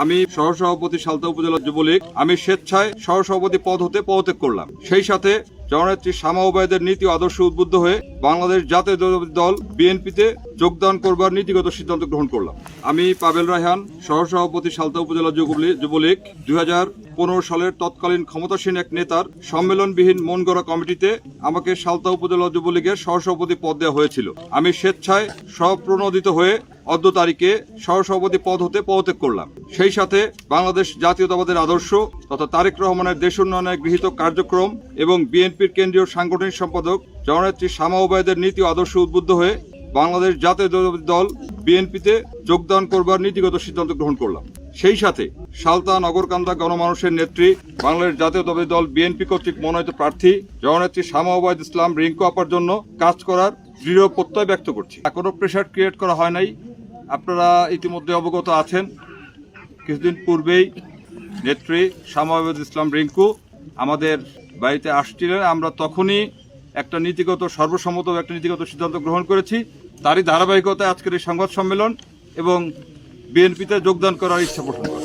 আমি সহসভাপতি সালতা উপজেলা যুবলীগ আমি স্বেচ্ছায় সহসভাপতি পদ হতে পদত্যাগ করলাম। সেই সাথে জননেত্রী শামা ওবায়দের নীতি আদর্শ উদ্বুদ্ধ হয়ে বাংলাদেশ জাতীয়তাবাদী দল বিএনপিতে যোগদান করবার নীতিগত সিদ্ধান্ত গ্রহণ করলাম। আমি পাবেল রায়হান, সহসভাপতি সালতা উপজেলা যুবলীগ 2015 সালের তৎকালীন ক্ষমতাসীন এক নেতার সম্মেলনবিহীন মন গড়া কমিটিতে আমাকে সালতা উপজেলা যুবলীগের সহসভাপতি পদ দেওয়া হয়েছিল। আমি স্বেচ্ছায় স্বপ্রণোদিত হয়ে অদ্য তারিখে সহসভাপতি পদ হতে পদত্যাগ করলাম। সেই সাথে বাংলাদেশ জাতীয়তাবাদের আদর্শ তথা তারেক রহমানের দেশ উন্নয়নে গৃহীত কার্যক্রম এবং বিএনপির কেন্দ্রীয় সাংগঠনিক সম্পাদক জননেত্রী শামা ওবায়দের নীতি আদর্শ উদ্বুদ্ধ হয়ে বাংলাদেশ জাতীয়তাবাদী দল বিএনপিতে যোগদান করবার নীতিগত সিদ্ধান্ত গ্রহণ করলাম। সেই সাথে সালতা নগরকান্দা গণমানুষের নেত্রী বাংলাদেশ জাতীয়তাবাদী দল বিএনপি কর্তৃক মনোনীত প্রার্থী জননেত্রী শামা ওবায়দ ইসলাম রিঙ্কু আপার জন্য কাজ করার দৃঢ় প্রত্যয় ব্যক্ত করছি। কোনো প্রেশার ক্রিয়েট করা হয় নাই। আপনারা ইতিমধ্যে অবগত আছেন, কিছুদিন পূর্বেই নেত্রী শামা ওবায়দ ইসলাম রিঙ্কু আমাদের বাড়িতে আসছিলেন। আমরা তখনই একটা সর্বসম্মত একটা নীতিগত সিদ্ধান্ত গ্রহণ করেছি। তারই ধারাবাহিকতায় আজকের এই সংবাদ সম্মেলন এবং বিএনপিতে যোগদান করার ইচ্ছা পোষণ করি।